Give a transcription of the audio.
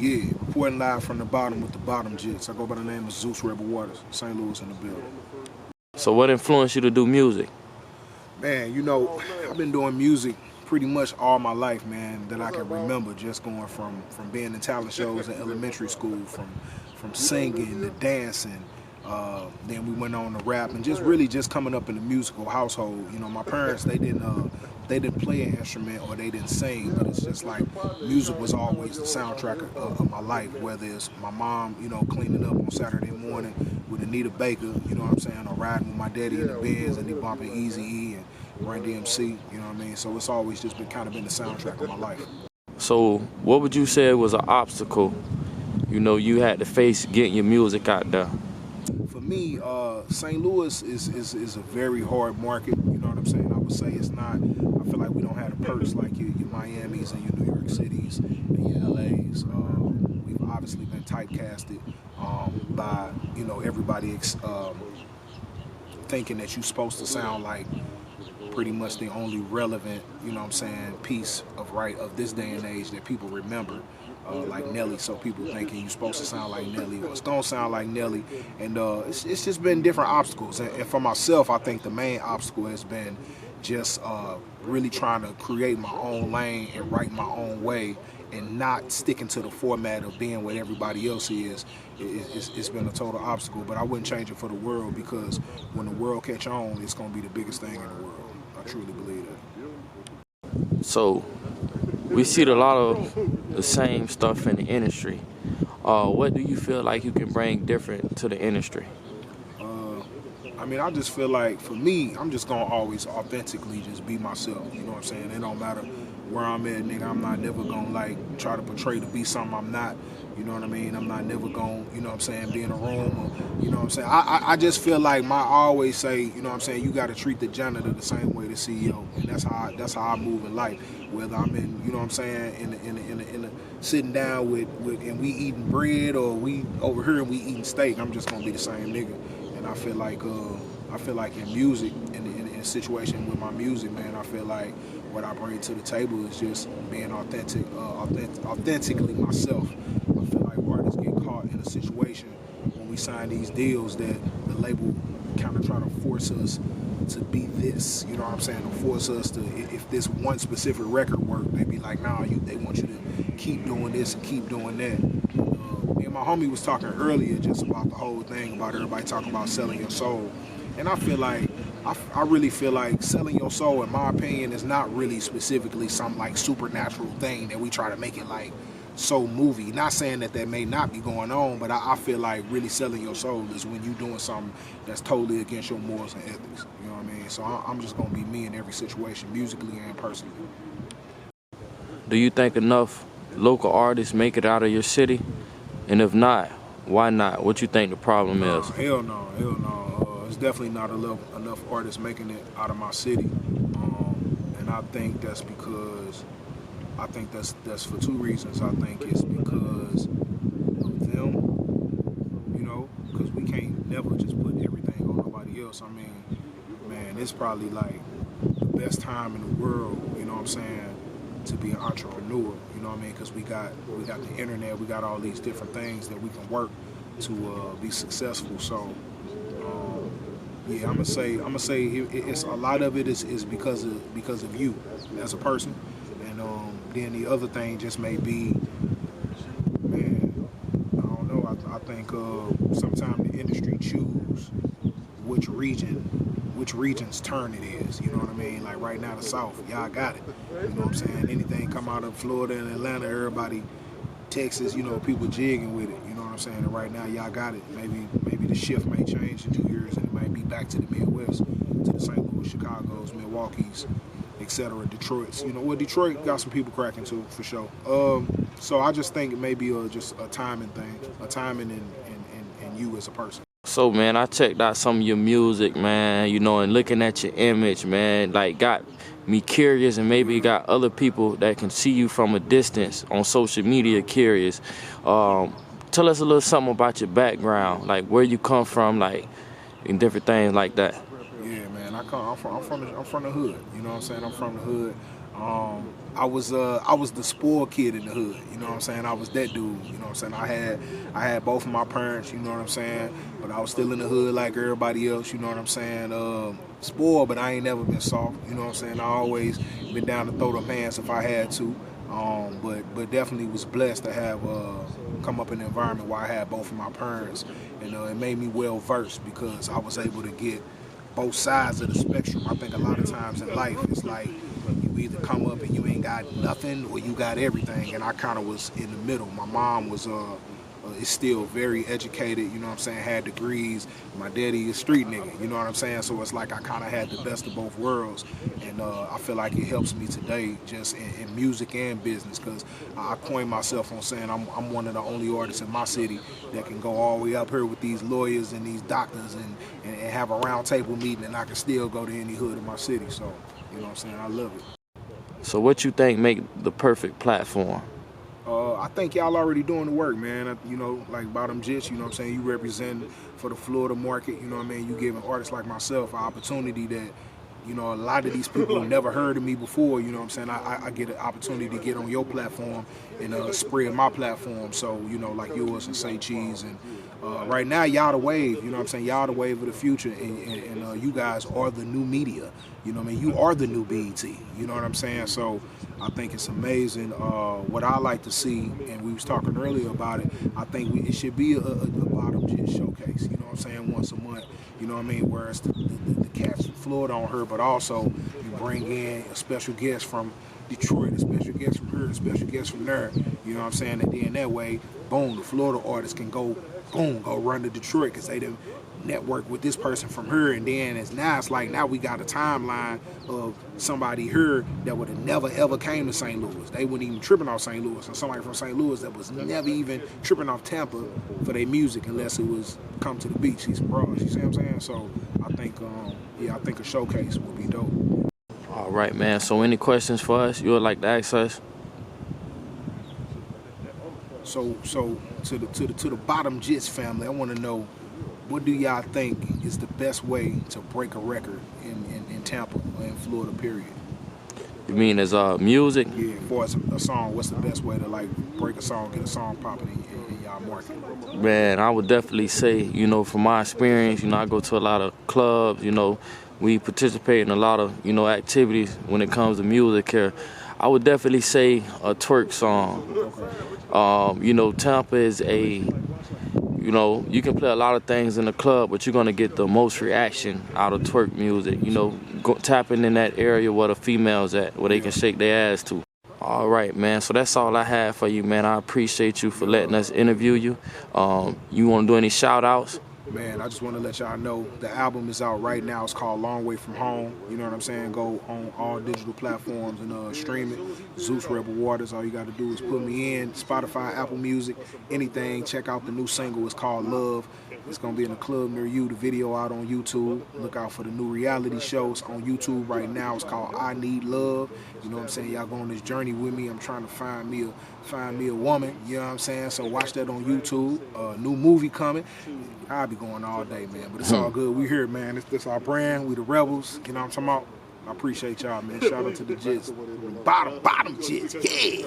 Yeah, reporting live from the bottom with the bottom jits. I go by the name of Zeus Rebel Waters, St. Louis in the building. So what influenced you to do music? Man, you know, I've been doing music pretty much all my life, man, that I can remember. Just going from being in talent shows in elementary school, from singing to dancing. Then we went on to rap and just really just coming up in the musical household. You know, my parents they didn't play an instrument or they didn't sing, but it's just like music was always the soundtrack of my life. Whether it's my mom, you know, cleaning up on Saturday morning with Anita Baker, you know what I'm saying, or riding with my daddy in the Benz and he bumping Eazy-E and Run DMC, you know what I mean. So it's always just been kind of been the soundtrack of my life. So what would you say was an obstacle, you know, you had to face getting your music out there? For me, St. Louis is a very hard market. You know what I'm saying? I would say it's not. I feel like we don't have the perks like your Miamis and your New York Cities and your LAs. We've obviously been typecasted by, you know, everybody thinking that you're supposed to sound like pretty much the only relevant, you know what I'm saying, piece of this day and age that people remember. Like Nelly, so people thinking you're supposed to sound like Nelly or it's gonna sound like Nelly, and it's just been different obstacles. And for myself, I think the main obstacle has been just really trying to create my own lane and write my own way, and not sticking to the format of being what everybody else is. It's been a total obstacle, but I wouldn't change it for the world, because when the world catch on, it's gonna be the biggest thing in the world. I truly believe that. So we see a lot of the same stuff in the industry. What do you feel like you can bring different to the industry? I mean, I just feel like, for me, I'm just gonna always authentically just be myself. You know what I'm saying? It don't matter where I'm at, nigga. I'm not never gonna like try to portray to be something I'm not. You know what I mean? I'm not never gonna, you know what I'm saying, be in a room or, you know what I'm saying? I just feel like I always say, you know what I'm saying, you gotta treat the janitor the same way the CEO. And that's how I move in life. Whether I'm in, you know what I'm saying, in a sitting down with and we eating bread, or we over here and we eating steak, I'm just gonna be the same nigga. And I feel like in music, in a situation with my music, man, I feel like what I bring to the table is just being authentically myself. I feel like artists get caught in a situation when we sign these deals that the label kind of try to force us to be this, you know what I'm saying, to force us to, if this one specific record work, they be like, nah, they want you to keep doing this and keep doing that. Me and my homie was talking earlier just about the whole thing about everybody talking about selling your soul. And I feel like, I really feel like selling your soul, in my opinion, is not really specifically some like supernatural thing that we try to make it like so movie. Not saying that may not be going on, but I feel like really selling your soul is when you're doing something that's totally against your morals and ethics. You know what I mean? So I'm just gonna be me in every situation, musically and personally. Do you think enough local artists make it out of your city? And if not, why not? What you think the problem is? Hell no. It's definitely not enough artists making it out of my city. And I think that's because, that's for two reasons. I think it's because of them, you know, because we can't never just put everything on nobody else. I mean, man, it's probably like the best time in the world, you know what I'm saying, to be an entrepreneur, you know what I mean? Because we got the internet, we got all these different things that we can work to be successful. So yeah, I'm gonna say it's a lot of it is because of you as a person, and then the other thing just may be, man, I don't know. I think sometimes the industry choose which region's turn it is. You know what I mean? Like right now, the South, y'all got it. You know what I'm saying? Anything come out of Florida and Atlanta, everybody, Texas, you know, people jigging with it. You know what I'm saying? And right now, y'all got it. Maybe the shift may change in 2 years, and it might be back to the Midwest, to the St. Louis, Chicago's, Milwaukee's, etc., Detroit's. You know, well, Detroit got some people cracking too, for sure. So I just think it may be just a timing thing, a timing in you as a person. So, man, I checked out some of your music, man, you know, and looking at your image, man, like, got me curious, and maybe got other people that can see you from a distance on social media curious. Tell us a little something about your background, like where you come from, like, and different things like that. Yeah, man, I'm from the hood. You know what I'm saying? I'm from the hood. I was the spoiled kid in the hood, you know what I'm saying? I was that dude, you know what I'm saying? I had both of my parents, you know what I'm saying? But I was still in the hood like everybody else, you know what I'm saying? Spoiled, but I ain't never been soft, you know what I'm saying? I always been down to throw the pants if I had to. But definitely was blessed to have come up in an environment where I had both of my parents, and it made me well versed because I was able to get both sides of the spectrum. I think a lot of times in life it's like you either come up and you ain't got nothing or you got everything, and I kind of was in the middle. My mom was is still very educated, you know what I'm saying, had degrees. My daddy is street nigga, you know what I'm saying? So it's like I kind of had the best of both worlds, and I feel like it helps me today just in music and business, because I coined myself on saying I'm one of the only artists in my city that can go all the way up here with these lawyers and these doctors and have a round table meeting, and I can still go to any hood in my city. So, you know what I'm saying, I love it. So what you think make the perfect platform? I think y'all already doing the work, man. You know, like Bottom Jits, you know what I'm saying? You represent for the Florida market, you know what I mean? You giving artists like myself an opportunity that, you know, a lot of these people never heard of me before, you know what I'm saying? I get an opportunity to get on your platform and spread my platform. So, you know, like yours and Say Cheese. And right now, y'all the wave, you know what I'm saying? Y'all the wave of the future, and you guys are the new media. You know what I mean? You are the new BET, you know what I'm saying? So I think it's amazing. What I like to see, and we was talking earlier about it, I think it should be a Bottom Jit showcase, you know what I'm saying, once a month, you know what I mean, whereas the cats from Florida on her, but also you bring in a special guest from Detroit, a special guest from here, a special guest from there, you know what I'm saying, and then that way, boom, the Florida artists can go run to Detroit because they done network with this person from her, and then it's like now we got a timeline of somebody here that would have never ever came to St. Louis. They wouldn't even tripping off St. Louis, or somebody from St. Louis that was never even tripping off Tampa for their music unless it was come to the beach, see some bras, you see what I'm saying? So I think I think a showcase would be dope. All right, man. So any questions for us you would like to ask us? So to the Bottom Jits family, I want to know, what do y'all think is the best way to break a record in Tampa or in Florida, period? You mean as music? Yeah, for a song, what's the best way to like break a song, get a song popping in y'all market? Man, I would definitely say, you know, from my experience, you know, I go to a lot of clubs, you know, we participate in a lot of, you know, activities when it comes to music here. I would definitely say a twerk song. Okay. You know, Tampa is you know, you can play a lot of things in the club, but you're gonna get the most reaction out of twerk music. You know, tapping in that area where the females at, where they can shake their ass to. All right, man. So that's all I have for you, man. I appreciate you for letting us interview you. You want to do any shout outs? Man, I just want to let y'all know the album is out right now. It's called Long Way From Home. You know what I'm saying? Go on all digital platforms and stream it. Zeus Rebel Waters. All you got to do is put me in Spotify, Apple Music, anything. Check out the new single. It's called Love. It's going to be in a club near you. The video out on YouTube. Look out for the new reality shows on YouTube right now. It's called I Need Love. You know what I'm saying? Y'all go on this journey with me. I'm trying to find me a woman. You know what I'm saying? So watch that on YouTube. New movie coming. I'll be going all day, man. But it's all good. We here, man. This our brand. We the rebels. You know what I'm talking about? I appreciate y'all, man. Shout out to the Jits. Bottom Jits. Yeah.